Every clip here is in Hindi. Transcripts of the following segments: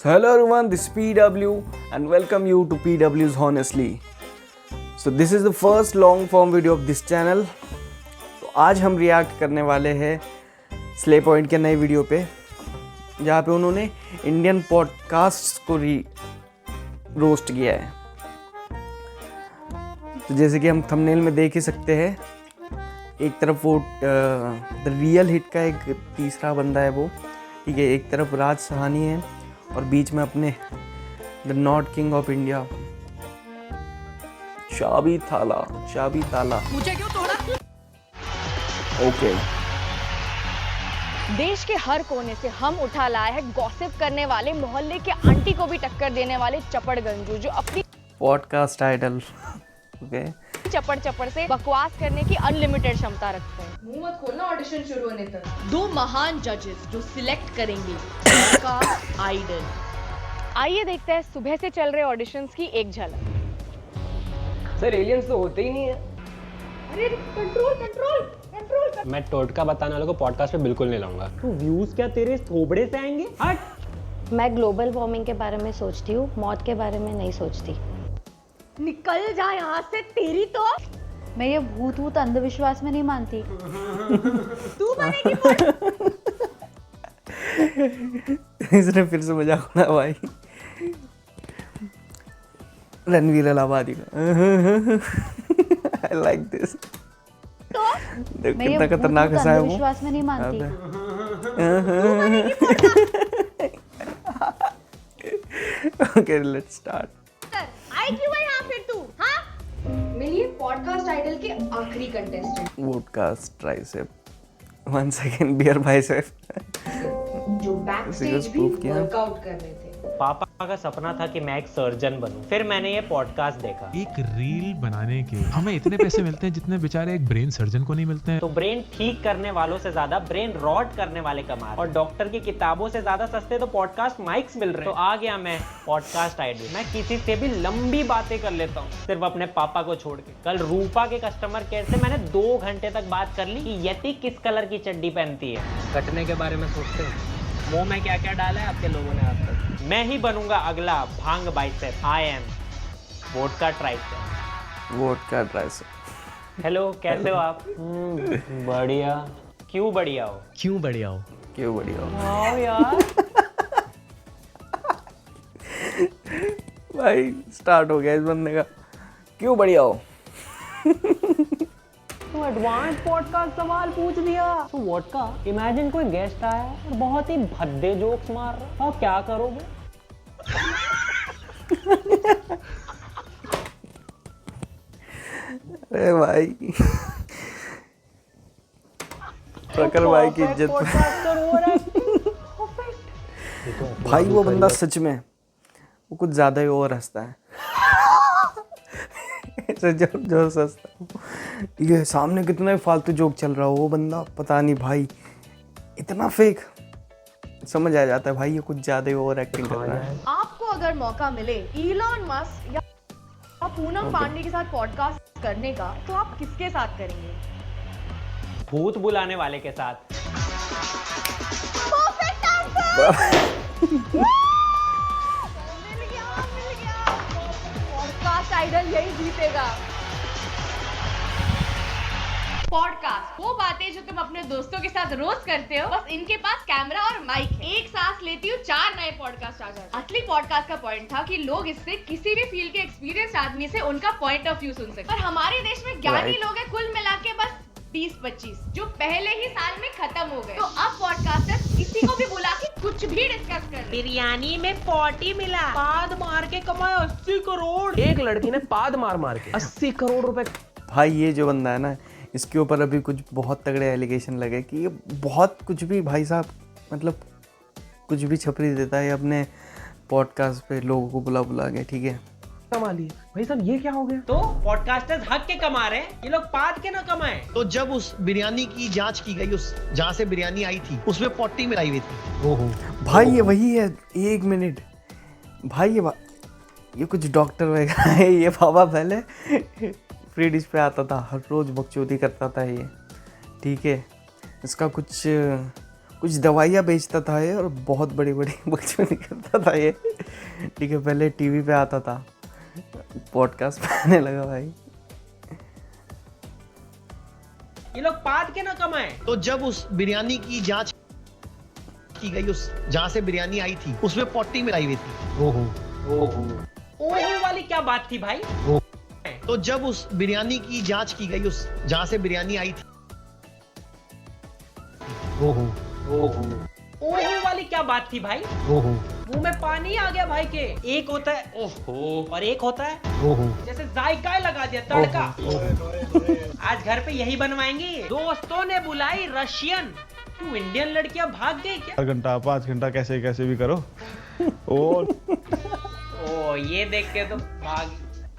So hello everyone, this is PW and welcome you to PW's Honestly. So this is the first long form video of this channel. तो आज हम रिएक्ट करने वाले हैं स्ले पॉइंट के नए वीडियो पे, जहाँ पे उन्होंने इंडियन पॉडकास्ट को रोस्ट किया है। तो जैसे कि हम थंबनेल में देख ही सकते हैं, एक तरफ वो द रियल हिट का एक तीसरा बंदा है वो, ठीक है, एक तरफ राज सहानी है और बीच में अपने the not king of India शाबी ताला। मुझे क्यों तोड़ा? ओके। देश के हर कोने से हम उठा लाए हैं गॉसिप करने वाले, मोहल्ले के आंटी को भी टक्कर देने वाले चपड़ गंजू, जो अपनी पॉडकास्ट आइडल ओके चपड़ से बकवास करने की अनलिमिटेड क्षमता रखते हैं। मुंह मत खोलना ऑडिशन शुरू होने तक। दो महान जजेस जो सिलेक्ट करेंगे पॉडकास्ट आइडल। आइए देखते हैं सुबह से चल रहे ऑडिशंस की एक झलक। सर एलियंस तो होते ही नहीं है। अरे कंट्रोल। मैं टोटका बताने वालों को पॉडकास्ट पे बिल्कुल नहीं लाऊंगा। तो व्यूज क्या तेरे थोबड़े से आएंगे? हट। मैं ग्लोबल वार्मिंग के बारे में सोचती हूँ, मौत के बारे में नहीं सोचती। निकल जा यहाँ से, तेरी तो। मैं ये भूत अंधविश्वास में नहीं मानती। तू बनेगी इसने फिर से मजाक उड़ाया भाई, रणवीर अलाहाबादी का। आई लाइक दिस। देख मैं ये कितना खतरनाक हंसा है वो। अंधविश्वास में नहीं मानती। Okay let's start. आई क्यों है यहाँ फिर तू? हाँ? मिलिए पॉडकास्ट आइडल के आखिरी contestant, vodcast tricep, 1 second beer bicep, जो बैकस्टेज भी वर्कआउट कर रहे थे। पापा का सपना था कि मैं एक सर्जन बनूं। फिर मैंने ये पॉडकास्ट देखा। एक रील बनाने के हमें इतने पैसे मिलते हैं जितने बेचारे एक ब्रेन सर्जन को नहीं मिलते हैं। तो ब्रेन ठीक करने वालों से ज्यादा ब्रेन रॉट करने वाले कमा रहे हैं। और डॉक्टर की किताबों से ज्यादा सस्ते तो पॉडकास्ट माइक्स मिल रहे हैं। तो आ गया मैं पॉडकास्ट आइडल। मैं किसी से भी लंबी बातें कर लेता हूँ, सिर्फ अपने पापा को छोड़ के। कल रूपा के कस्टमर केयर से मैंने 2 घंटे तक बात कर ली कि यति किस कलर की चड्डी पहनती है। कटने के बारे में सोचते हैं, मुंह में क्या क्या डाला है आपके लोगों ने आज तक। मैं ही बनूंगा अगला भांग bicep. I am vodka tricep. Vodka tricep. Hello, कैसे हो आप? बढ़िया। क्यों बढ़िया हो? क्यों बढ़िया हो? क्यों बढ़िया हो? वाह यार। भाई स्टार्ट हो गया इस बंदे का, क्यों बढ़िया हो? तो एडवांस पॉडकास्ट सवाल पूछ दिया। तो वोडका, इमेजिन कोई गेस्ट आया और बहुत ही भद्दे जोक्स मार रहा, तो आप क्या करोगे? अरे भाई प्रखर भाई की इज्जत भाई, वो बंदा सच में वो कुछ ज्यादा ही ओवर हंसता है। ऐसे जो हंसता है, ये सामने कितना ही फालतू जोक चल रहा हो, वो बंदा पता नहीं भाई इतना फेक, समझ आ जाता है भाई ये कुछ ज्यादा ही ओवर एक्टिंग कर रहा है। आपको अगर मौका मिले इलॉन मस्क या पूनम पांडे के साथ पॉडकास्ट करने का, तो आप किसके साथ करेंगे? भूत बुलाने वाले के साथ। Perfect answer. मिल गया। पॉडकास्ट आइडल यही जीतेगा। पॉडकास्ट वो बातें जो तुम अपने दोस्तों के साथ रोज करते हो, बस इनके पास कैमरा और माइक है। एक सांस लेती हूँ 4 नए पॉडकास्ट आ जाते। असली पॉडकास्ट का पॉइंट था कि लोग इससे किसी भी फील्ड के एक्सपीरियंस आदमी से उनका पॉइंट ऑफ व्यू सुन सकते। पर हमारे देश में ज्ञानी लोग हैं कुल मिला के बस 20-25, जो पहले ही साल में खत्म हो गए। तो अब पॉडकास्टर किसी को भी बुला के कुछ भी डिस्कस कर। बिरयानी में 40 मिला, पाद मार के कमाए 80 करोड़। एक लड़की ने पाद मार के 80 करोड़ रुपए। भाई ये जो बंदा है ना, इसके ऊपर अभी कुछ बहुत तगड़े एलिगेशन लगे कि ये बहुत कुछ भी भाई साहब, मतलब कुछ भी छपरी देता है अपने पॉडकास्ट पे लोगों को बुला के, ठीक है। कमा लिए भाई साहब, ये क्या हो गया? तो पॉडकास्टर्स हक के कमा रहे हैं, ये लोग पाद के ना कमाए। तो जब उस बिरयानी की जांच की गई, उस जहां से बिरयानी आई थी उसमें 40 मिलाई हुई थी। ओहो भाई ये वही है। 1 मिनट भाई, ये कुछ डॉक्टर वगैरह है ये बाबा। पहले फ्री डिश पे आता था, हर रोज बकचोदी करता था ये, ठीक है। इसका कुछ कुछ दवाइयाँ बेचता था ये और बहुत बड़ी बड़ी बकचोदी करता था ये। ठीक है, पहले टीवी पे आता था, पॉडकास्ट पे आने लगा भाई। ये लोग पाद के ना कमाए। तो जब उस बिरयानी की जांच की गई, उस जहां से बिरयानी आई थी उसमें पॉटी मिलाई हुई थी। ओहो वाली क्या बात थी भाई? तो जब उस बिरयानी की जांच की गई, उस जहां से बिरयानी आई थी, ओहो वाली क्या बात थी भाई? मुंह में पानी आ गया भाई के। एक होता है ओहो और एक होता है जैसे जायका लगा दिया, तड़का। आज घर पे यही बनवाएंगे। दोस्तों ने बुलाई रशियन, तू इंडियन लड़कियां भाग गई क्या? 4 घंटा 5 घंटा कैसे कैसे भी करो। और ओ ये देख के तो भाग।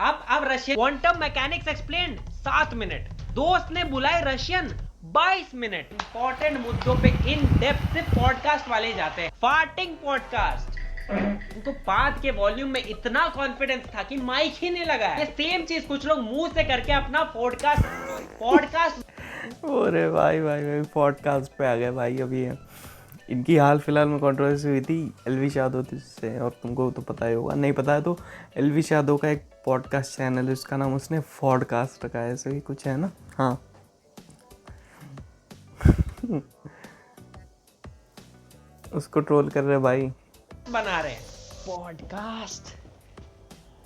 अब Russian quantum mechanics explain 7 minute. दोस्त ने बुलाए रशियन 22 मिनट। इंपॉर्टेंट मुद्दों पे इन डेप्थ से पॉडकास्ट वाले जाते हैं। Farting podcast. उनको पाद के वॉल्यूम में इतना कॉन्फिडेंस था कि माइक ही नहीं लगाया। ये सेम चीज कुछ लोग मुंह से करके अपना पॉडकास्ट अरे भाई पॉडकास्ट पे आ गए भाई। अभी है इनकी हाल फिलहाल में कंट्रोवर्सी हुई थी एलविश यादव से, और तुमको तो पता ही होगा, नहीं पता है तो एलविश यादव का एक पॉडकास्ट चैनल है, उसका नाम उसने फॉडकास्ट रखा है, ऐसे ही कुछ है ना। हाँ उसको ट्रोल कर रहे भाई। बना रहे हैं पॉडकास्ट।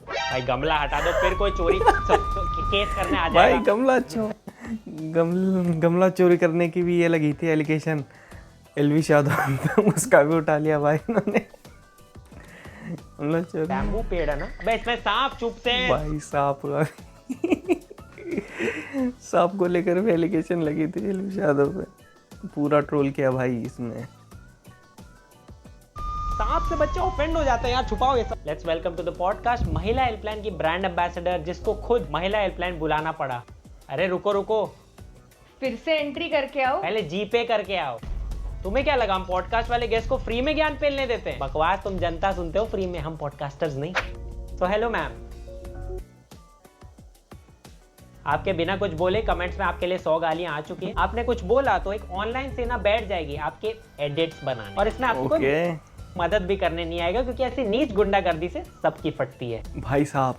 भाई गमला हटा दो, फिर कोई चोरी केस करने आ भाई जाएगा। गमला चोरी करने की भी ये लगी थी एलिगेशन एलविश यादव, उसका भी उठा लिया भाई इन्होंने। गमला चोरी, बैम्बू पेड़ है ना, अबे इसमें सांप चुप से। भाई सांप को लेकर भी एलिगेशन लगी थी एलविश यादव पे, पूरा ट्रोल किया भाई इसने। सांप से बच्चे ऑफेंड हो जाते हैं यार, छुपाओ ये सब। Let's welcome to the podcast. महिला हेल्पलाइन की ब्रांड एम्बेसडर, जिसको खुद महिला हेल्पलाइन बुलाना पड़ा। अरे रुको फिर से एंट्री करके आओ। पहले जीपे करके आओ। तुम्हें क्या लगा हम पॉडकास्ट वाले गेस्ट को फ्री में ज्ञान पेलने देते हैं? बकवास तुम जनता सुनते हो फ्री में, हम पॉडकास्टर्स नहीं। तो हेलो मैम, आपके बिना कुछ बोले कमेंट्स में आपके लिए 100 गालियां आ चुकी हैं। आपने कुछ बोला तो एक ऑनलाइन सेना बैठ जाएगी आपके एडिट्स बनाने, और इसमें आपको कोई मदद भी करने नहीं आएगा, क्योंकि ऐसी नीच गुंडागर्दी से सबकी फटती है। भाई साहब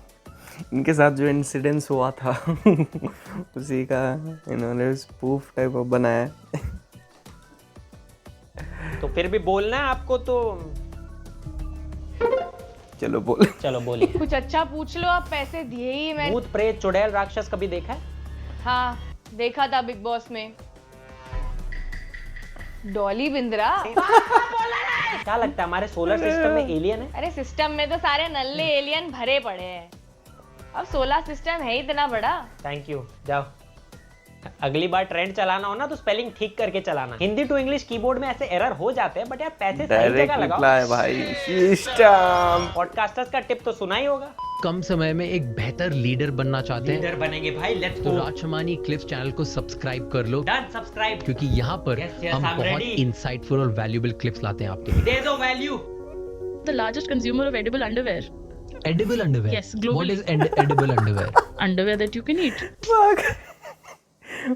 इनके साथ जो इंसिडेंस हुआ था उसी का इन्होंने स्पूफ टाइप ऑफ बनाया है। तो फिर भी बोलना है आपको, तो चलो बोलिए। कुछ अच्छा पूछ लो, आप पैसे दिए ही मैं। भूत प्रेत चुड़ैल राक्षस कभी देखा है? हाँ देखा था बिग बॉस में। डॉली बिंद्रा। क्या लगता है हमारे सोलर सिस्टम में एलियन है? अरे सिस्टम में तो सारे नल्ले एलियन भरे पड़े हैं, अब सोलर सिस्टम है इतना बड़ा। थैंक यू, जाओ। अगली बार ट्रेंड चलाना हो ना तो स्पेलिंग ठीक करके चलाना। हिंदी टू इंग्लिश कीबोर्ड में ऐसे एरर हो जाते हैं, बट यार पैसे सही जगह लगाओ। भाई सिस्टम पॉडकास्टर्स का टिप तो सुना ही होगा। कम समय में एक बेहतर लीडर बनना चाहते हैं? लीडर बनेंगे भाई, लेट्स तो गो। राजशमानी क्लिप्स चैनल को सब्सक्राइब कर लो। Done, subscribe. क्योंकि यहाँ पर हम I'm बहुत ready. इंसाइटफुल और वैल्यूएबल क्लिप्स लाते हैं आपके लिए। दे दो value. The largest consumer of edible underwear. Edible underwear? Yes, globally. What is edible underwear? Underwear that you can eat.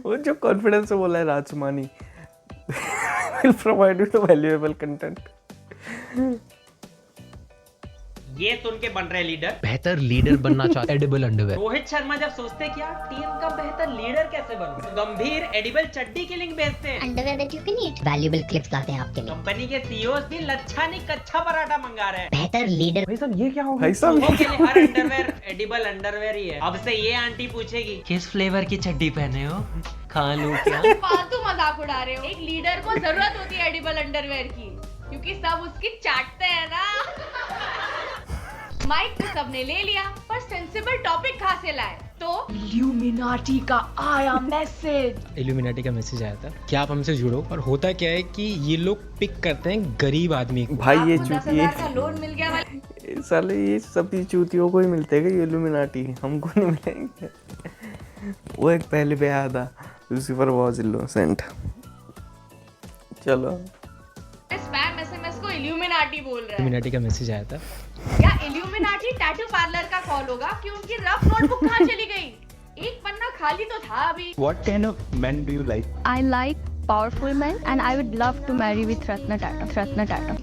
वो जो कॉन्फिडेंस से बोला है राजमानी will provide you the valuable content। ये सुन के बन रहे लीडर। बेहतर लीडर बनना चाहते एडिबल अंडरवेयर। रोहित शर्मा जब सोचते क्या टीम का बेहतर लीडर कैसे बनूं, गंभीर एडिबल चड्डी की लिंक भेजते हैं। Underwear that you can eat. Valuable clips लाते हैं आपके लिए। कंपनी के सीईओज भी लच्छा नहीं कच्चा पराठा मंगा रहे हैं। बेहतर लीडर। भाई साहब ये क्या हो गया? भाई साहब लोगों के लिए हर अंडरवेयर एडिबल अंडरवेयर ही है। अब से ये आंटी पूछेगी किस फ्लेवर की चड्डी पहने हो, खा लूं क्या? फालतू मजाक उड़ा रहे हो। एक लीडर को जरूरत होती है एडिबल अंडरवेयर की, क्योंकि सब उसकी चाटते हैं ना। माइक तो सबने ले लिया, पर सेंसिबल टॉपिक कहाँ से लाए? तो इल्यूमिनाटी का आया मैसेज। इल्यूमिनाटी का मैसेज आया था कि आप हमसे जुड़ो, और होता क्या है कि ये लोग पिक करते हैं गरीब आदमी को। भाई ये 10,000 का लोन मिल गया भाई। साले ये सब चूतियों को ही मिलते हैं ये इल्यूमिनाटी, हमको नहीं मिलेंगे। वो एक पहले पे आया था लूसीफर वाज इनोसेंट। चलो स्पैम एसएमएस को इल्यूमिनाटी बोल रहा है। इल्यूमिनाटी का मैसेज आया था। क्या इल्यूमिनाटी टैटू पार्लर का कॉल होगा कि उनकी रफ नोटबुक कहाँ चली गई? एक पन्ना खाली तो था अभी। What kind of men do you like? I like powerful men, and I would love to marry with Ratna Tata.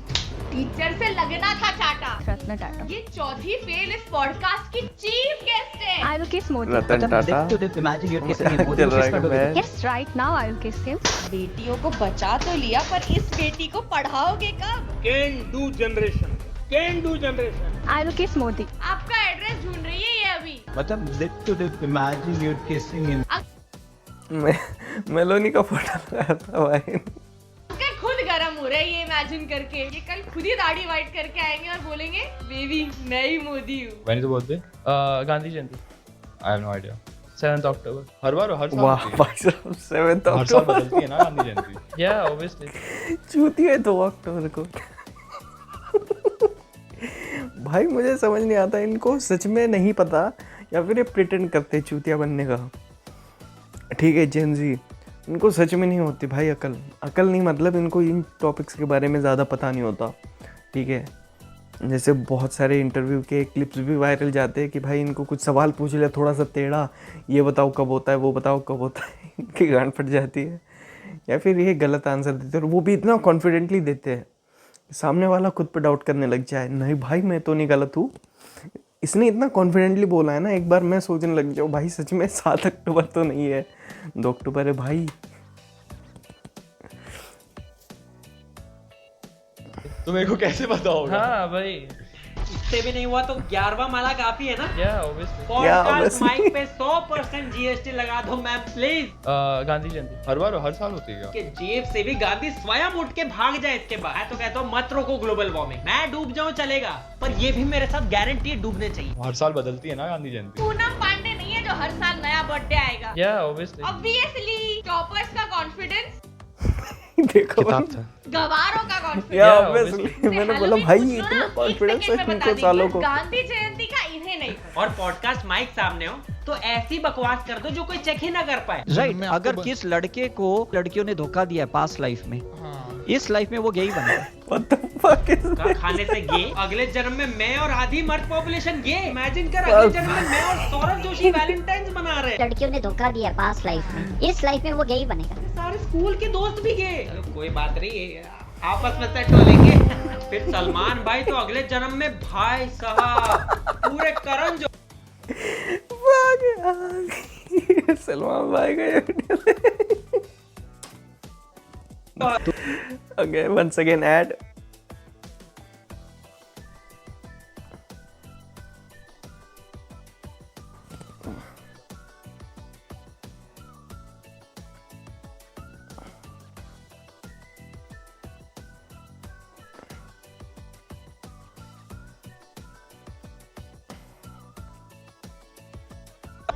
Teacher से लगना था चाटा। Ratna Tata. ये चौथी फेल इस पॉडकास्ट की चीफ गेस्ट है। I will kiss Modi. Ratan Tata चल रहा है। Yes, right now I will kiss him. बेटियों को बचा तो लिया, पर इस बेटी को पढ़ाओगे कब? Can do generation. I will kiss Modi. आपका एड्रेस ढूंढ रही है ये अभी। मेलोनी का फोटो लगाया था भाई। उसके खुद गरम हो रहा है ये इमेजिन करके। ये कल खुद ही दाढ़ी वाइट करके आएंगे और बोलेंगे बेबी मैं ही मोदी हूँ। When is the birthday? Gandhi Jayanti I have no idea. 7th October. हर साल वाह होती है। भाई साहब 7 हर साल अक्टूबर बदलती है ना गांधी जयंती। Yeah, obviously. चूती है 2 अक्टूबर को। भाई मुझे समझ नहीं आता इनको सच में नहीं पता या फिर ये प्रिटेंड करते हैं चूतिया बनने का। ठीक है जेन जी, इनको सच में नहीं होती भाई अकल नहीं, मतलब इनको इन टॉपिक्स के बारे में ज़्यादा पता नहीं होता। ठीक है, जैसे बहुत सारे इंटरव्यू के क्लिप्स भी वायरल जाते हैं कि भाई इनको कुछ सवाल पूछ लिया थोड़ा सा टेढ़ा, ये बताओ कब होता है, वो बताओ कब होता है, इनकी गांड फट जाती है या फिर ये गलत आंसर देते हैं और वो भी इतना कॉन्फिडेंटली देते हैं सामने वाला खुद पे डाउट करने लग जाए, नहीं भाई मैं तो नहीं गलत हूँ, इसने इतना कॉन्फिडेंटली बोला है ना, एक बार मैं सोचने लग जाऊँ भाई सच में 7 अक्टूबर तो नहीं है 2 अक्टूबर है भाई। तो मेरे को कैसे पता होगा? हाँ भाई। इससे भी नहीं हुआ तो 11वां माला काफी है ना। Yeah, obviously. पॉडकास्ट माइक पे 100% जीएसटी लगा दो मैम प्लीज। गांधी जयंती हर साल होती है क्या? कि जेब से भी गांधी स्वयं उठ के भाग जाए इसके बाद। मैं तो कहता हूँ मत रोको ग्लोबल वार्मिंग, मैं डूब जाऊँ चलेगा पर ये भी मेरे साथ गारंटी डूबने चाहिए। हर साल बदलती है ना गांधी जयंती। पूनम पांडे नहीं है जो हर साल नया बर्थडे आएगा। Yeah, obviously. ऑब्वियसली टॉपर्स का कॉन्फिडेंस देखो गवारों का कॉन्फिडेंस। या ऑब्वियसली मैंने बोला भाई इतना कॉन्फिडेंस है इनको सालों को। गांधी जयंती का इन्हें नहीं पता। और पॉडकास्ट माइक सामने हो तो ऐसी बकवास कर दो जो कोई चेक ही ना कर पाए। राइट, अगर किस लड़के को लड़कियों ने धोखा दिया है पास्ट लाइफ में, इस लाइफ में वो गेई बनेगा। What the fuck is धोखा खाने से गे, अगले जन्म में मैं और आधी मर्द पॉपुलेशन गे। इमेजिन कर अगले जन्म में मैं और सौरभ जोशी वैलेंटाइंस मना रहे हैं। लड़कियों ने धोखा दिया पास्ट लाइफ में, इस लाइफ में वो गई बनेगा। सारे स्कूल के दोस्त भी गए। चलो कोई बात नहीं, आपस में सेट हो लेंगे। फिर सलमान भाई तो अगले जन्म में भाई साहब पूरे करण जो सलमान भाई का Okay, once again add.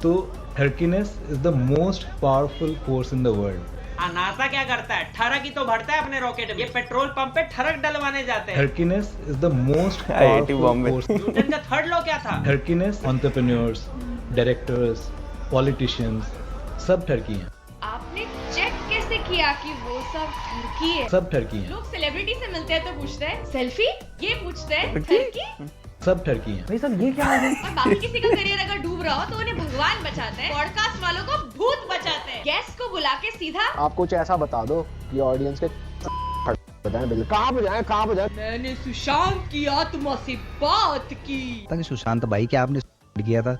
तो Hercules is the most powerful force in the world. NASA क्या करता है? ठरक ही तो भरता है अपने रॉकेट में। ये पेट्रोल पंप पे ठरक डलवाने जाते हैं। Hercules is the most powerful force. Newton का थर्ड लॉ क्या था? Hercules entrepreneurs, directors, politicians, सब ठरकी हैं। आपने चेक कैसे किया कि वो सब ठरकी है? सब ठरकी हैं। लोग सेलिब्रिटी से मिलते हैं तो पूछते हैं सेल्फी, ये पूछते हैं ठरकी, सब ठरकी हैं। भाई साहब ये क्या हो गया? और बाकी किसी का करियर अगर डूब रहा हो तो उन्हें भगवान बचाते हैं, पॉडकास्ट वालों को भूत बचाते हैं। गेस्ट को बुला के सीधा आप कुछ ऐसा बता दो कि ऑडियंस के बताएं बिल्कुल कहाँ पे जाए। मैंने सुशांत की आत्मा से बात की। ताकि सुशांत भाई क्या आपने किया था,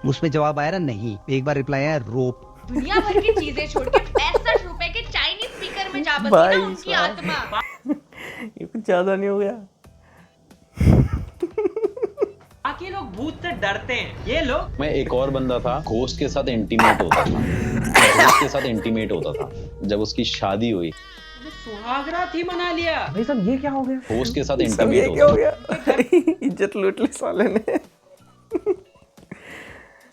उसमें जवाब आया ना नहीं, एक बार रिप्लाई आया रोप। दुनिया भर की चीजें छोड़ के 65 रुपए के चाइनीज स्पीकर में जा बसी ना उनकी आत्मा। ये कुछ ज्यादा नहीं हो गया? बाकी लोग भूत से डरते हैं, ये लोग। मैं एक और बंदा था, घोस्ट के साथ इंटीमेट होता था जब उसकी शादी हुई। सुहागरात ही मना लिया। भाई साहब ये क्या हो गया? घोस्ट के साथ ये इंटीमेट क्या हो गया? इज्जत लूट ली साले ने।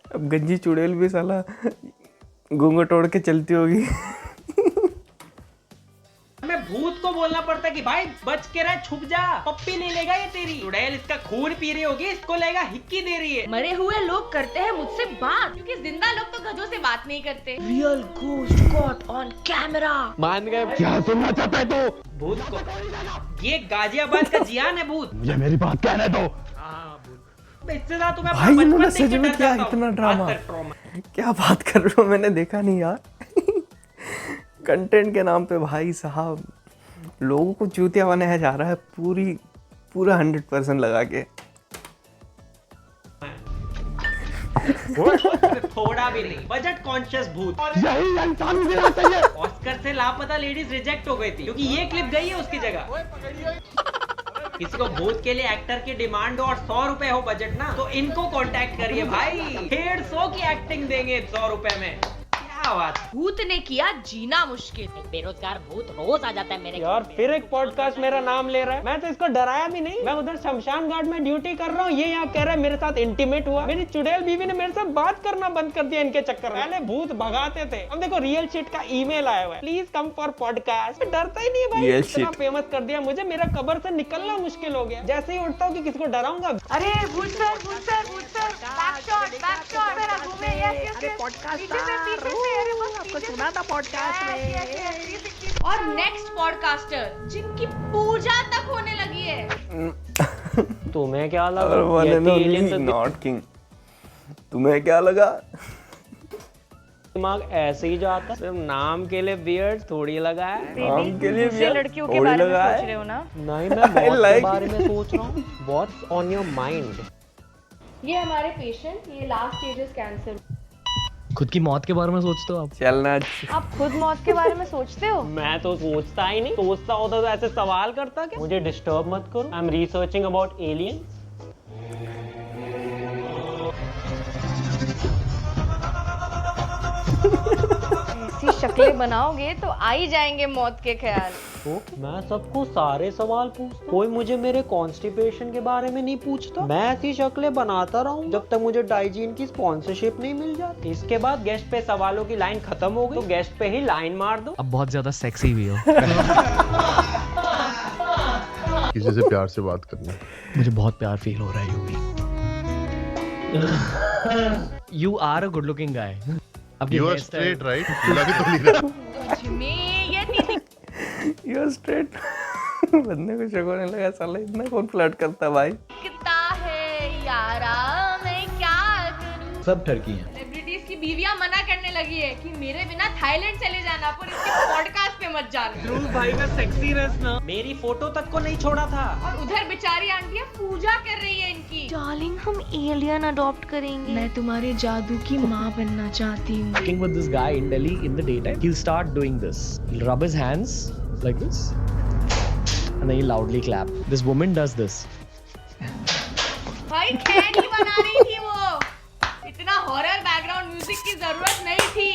अब गंजी चुड़ैल भी साला घूंघट ओढ़ के चलती होगी। हमें भूत को बोलना पड़ता है कि भाई बच के रह, छुप जा, पप्पी नहीं लेगा ये तेरी। चुड़ैल इसका खून पी रही होगी, इसको लेगा हिक्की दे रही है। मरे हुए लोग करते हैं मुझसे बात, क्योंकि जिंदा लोग तो गधों से बात नहीं करते। Real ghost caught on camera. मान गए क्या सुनना चाहता है तू? भूत को ये गाजियाबाद का जियान है भूत। मुझे मेरी बात कहने दो। इससे ज्यादा तुम्हें भाई इन्होंने सच में क्या इतना ड्रामा? क्या बात कर रहे हो, मैंने देखा नहीं यार। कंटेंट के नाम पे भाई साहब लोगों को चूतिया बनाया जा रहा है पूरा 100% लगा के। थोड़ा भी नहीं, बजट कॉन्शियस भूत। ऑस्कर से लापता लेडीज रिजेक्ट हो गई थी क्योंकि ये क्लिप गई है उसकी जगह। किसी को भूत के लिए एक्टर की डिमांड हो और 100 रुपए हो बजट ना, तो इनको कांटेक्ट करिए भाई, 150 की एक्टिंग देंगे 100 रुपए में। क्या बात। भूत ने किया जीना मुश्किल। बेरोजगार भूत रोज आ जाता है मेरे यार फिर एक पॉडकास्ट मेरा नाम ले रहा है। मैं तो इसको डराया भी नहीं, मैं उधर शमशान घाट में ड्यूटी कर रहा हूँ, ये यहाँ कह रहा है मेरे साथ इंटीमेट हुआ। मेरी चुड़ैल बीवी ने मेरे साथ बात करना बंद कर दिया इनके चक्कर में। पहले भूत भगाते थे, अब देखो रियल शिट का ईमेल आया हुआ है, प्लीज कम फॉर पॉडकास्ट। डरता ही नहीं है भाई, इतना फेमस कर दिया मुझे, मेरा कब्र से निकलना मुश्किल हो गया। जैसे ही उठता हूँ कि किसको डराऊंगा। अरे भूत सर बैक शॉट मेरा घूमे। यस पॉडकास्ट सुना था पॉडकास्ट में। और नेक्स्ट पॉडकास्टर जिनकी पूजा तक होने लगी है। तुम्हें क्या लगा? नॉट किंग, तुम्हें क्या लगा? दिमाग ऐसे ही जाता, सिर्फ नाम के लिए बियर्ड थोड़ी लगा है। नाम के लिए बियर्ड लड़कियों के बारे में सोच रहे हो ना? नहीं, मैं बहुत के बारे में सोच रहा हूँ। What's on your mind? ये हमारे पेशेंट, ये लास्ट स्टेजेस कैंसर। खुद की मौत के बारे में सोचते हो आप? चलना। आप खुद मौत के बारे में सोचते हो? मैं तो सोचता ही नहीं, सोचता होता तो ऐसे सवाल करता क्या? मुझे डिस्टर्ब मत करो, I am researching about aliens. ऐसी शक्लें बनाओगे तो आ ही जाएंगे मौत के ख्याल। तो मैं सबको सारे सवाल पूछता, कोई मुझे मेरे कॉन्स्टिपेशन के बारे में नहीं पूछता। मैं ऐसी शक्लें बनाता रहूं जब तक मुझे डाइजीन की स्पॉन्सरशिप नहीं मिल जाती। इसके बाद गेस्ट पे सवालों की लाइन खत्म हो गई तो गेस्ट पे ही लाइन मार दो। अब बहुत ज्यादा सेक्सी भी हो। किसी से प्यार से बात करना। मुझे बहुत प्यार फील हो रहा है you are a good looking guy. You are straight, right? लग तो नहीं रहा। You are straight। बंदे को शक होने लगा, साला इतना कौन फ्लर्ट करता है भाई? कितना है यारा, मैं क्या करूं? सब ठरकी हैं। सेलिब्रिटीज की बीवियां मना करने लगी है कि मेरे बिना थाईलैंड चले जाना, पर इसके पॉडकास्ट पे मत जाना। ध्रुव भाई का सेक्सी रेस ना मेरी फोटो तक को नहीं छोड़ा था। और उधर बेचारी आंटियां पूजा कर रही है इनकी। डार्लिंग, हम एलियन अडॉप्ट करेंगे। मैं तुम्हारे जादू की माँ बनना चाहती हूँ। Working with this guy in Delhi in the daytime, he'll start doing this. He'll rub his hands like this, and then he'll loudly clap. This woman does this. भाई खैनी बना रही थी वो, इतना हॉरर बैकग्राउंड म्यूजिक की जरूरत नहीं थी।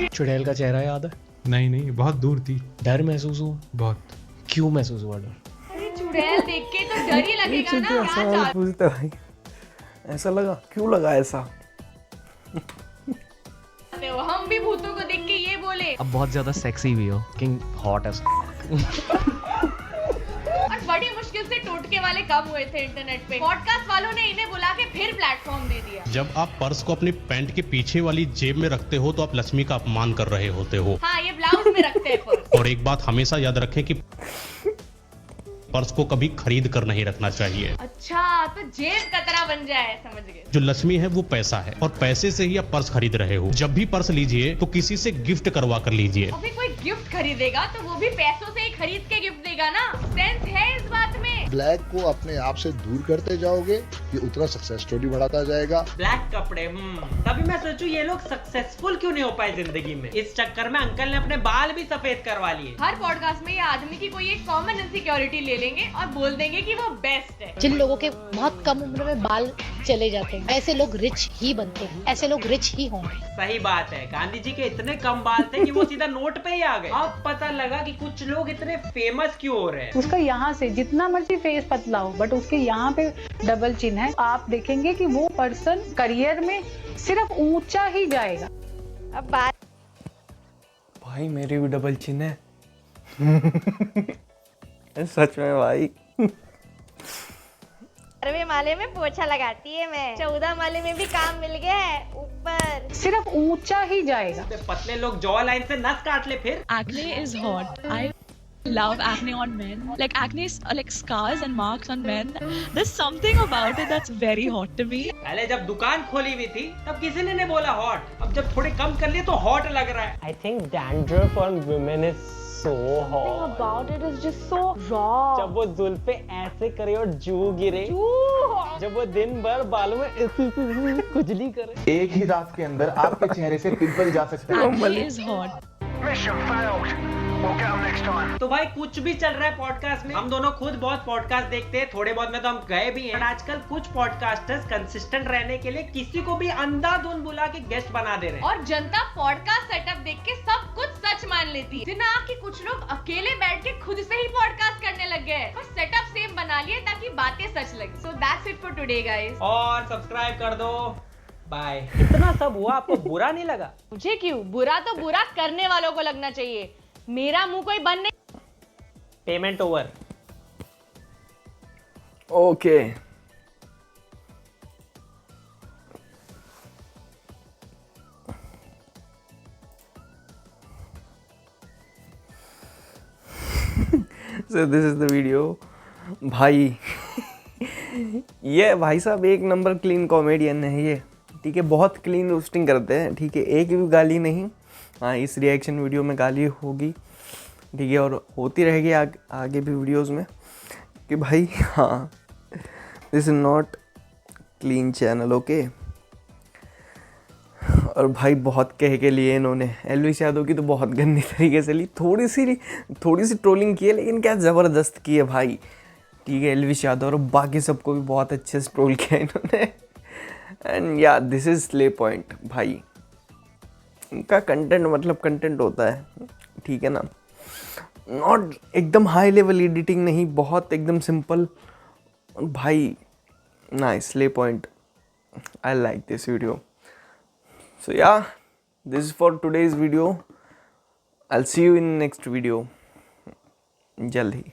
चुड़ैल का चेहरा याद है? नहीं, बहुत दूर थी। डर महसूस हुआ? बहुत। क्यों महसूस हुआ डर? अरे चुड़ैल देख के तो डर ही लगेगा ना। क्या सवाल पूछता भाई, ऐसा लगा, क्यों लगा ऐसा? हम भी भूतों को देख के ये बोले। अब बहुत ज्यादा सेक्सी भी हो। King hot as और बड़ी मुश्किल से टोटके वाले कम हुए थे इंटरनेट पे। पॉडकास्ट वालों ने इन्हें बुला के फिर प्लेटफॉर्म दे दिया। जब आप पर्स को अपनी पैंट के पीछे वाली जेब में रखते हो तो आप लक्ष्मी का अपमान कर रहे होते हो। हाँ, ये ब्लाउज में रखते हैं पर्स। और एक बात हमेशा याद रखें कि पर्स को कभी खरीद कर नहीं रखना चाहिए। अच्छा, तो जेब कतरा बन जाए, समझ गए। जो लक्ष्मी है वो पैसा है और पैसे से ही आप पर्स खरीद रहे हो। जब भी पर्स लीजिए तो किसी से गिफ्ट करवा कर लीजिए। और फिर कोई गिफ्ट खरीदेगा तो वो भी पैसों से ही खरीद के गिफ्ट देगा ना। सेंस है इस बात में। ब्लैक को अपने आप से दूर करते जाओगे, ये उतना सक्सेस स्टोरी बढ़ाता जाएगा। ब्लैक कपड़े, तभी मैं सोचूं ये लोग सक्सेसफुल क्यों नहीं हो पाए जिंदगी में। इस चक्कर में अंकल ने अपने बाल भी सफेद करवा लिए। हर पॉडकास्ट में ये आदमी की कोई एक कॉमन इनसिक्योरिटी ले लेंगे और बोल देंगे कि वो बेस्ट है। जिन लोगों के बहुत कम उम्र में बाल चले जाते हैं, ऐसे लोग रिच ही बनते हैं, ऐसे लोग रिच ही होंगे। सही बात है, गांधी जी के इतने कम बाल थे कि वो सीधा नोट पे ही आ गए। अब पता लगा कि कुछ लोग इतने फेमस क्यों हो रहे हैं। उसका यहाँ से जितना मर्जी फेस पतला हो, बट उसके यहाँ पे डबल चिन्ह है। आप देखेंगे कि वो पर्सन करियर में सिर्फ ऊंचा ही जाएगा। अब बात भाई मेरी भी डबल चिन्ह है। सच में भाई। 12वें माले में पोछा लगाती है मैं, 14 माले में भी काम मिल गया है ऊपर। सिर्फ ऊंचा ही जाएगा। पतले लोग जॉ लाइन से नस काट ले फिर। Acne is hot. I love acne on men. Like acne is like scars and marks on men. There's something about it that's very hot to me. पहले जब दुकान खोली हुई थी तब किसी ने नहीं बोला हॉट, अब जब थोड़े कम कर लिए तो हॉट लग रहा है। I think dandruff on women is so hot. Something about it is just so raw. जब वो जुल्फे ऐसे करे और जू गिरे, जब वो दिन भर बालों में ऐसे खुजली करे। एक ही रात के अंदर आपके चेहरे से पिंपल जा सकते हैं। Acne is hot. तो भाई कुछ भी चल रहा है पॉडकास्ट में, हम दोनों खुद बहुत पॉडकास्ट देखते हैं, थोड़े बहुत में तो हम गए भी हैं। आजकल कुछ पॉडकास्टर्स कंसिस्टेंट रहने के लिए किसी को भी अंधाधुंध बुला के गेस्ट बना दे रहे हैं। और जनता पॉडकास्ट सेटअप देख के सब कुछ सच मान लेती है। जिना कि कुछ लोग अकेले बैठ के खुद से ही पॉडकास्ट करने लग गए, बस सेटअप सेम बना लिए ताकि बातें सच लगे। So that's it for today guys. और सब्सक्राइब कर दो। बाय। इतना सब हुआ, आपको बुरा नहीं लगा? मुझे क्यों? बुरा तो बुरा करने वालों को लगना चाहिए, मेरा मुंह कोई बंद नहीं। Payment over. Okay so this is the video। भाई ये भाई साहब एक नंबर क्लीन कॉमेडियन है ये, ठीक है, बहुत क्लीन रोस्टिंग करते हैं, ठीक है, एक भी गाली नहीं। हाँ, इस रिएक्शन वीडियो में गाली होगी, ठीक है, और होती रहेगी आगे भी वीडियोस में कि भाई हाँ, this is not clean channel, okay. और भाई बहुत कह के लिए इन्होंने एलविश यादव की तो बहुत गंदी तरीके से ली, थोड़ी सी ट्रोलिंग की है, लेकिन क्या ज़बरदस्त की है भाई, ठीक है। एलविश यादव और बाकी सबको भी बहुत अच्छे से ट्रोल किया इन्होंने। एंड या दिस इज स्ले पॉइंट भाई, इनका कंटेंट मतलब कंटेंट होता है, ठीक है ना, नॉट एकदम हाई लेवल एडिटिंग नहीं, बहुत एकदम सिंपल भाई। Nice slay point, I like this video. So yeah this is for today's video, I will see you in next video जल्द ही।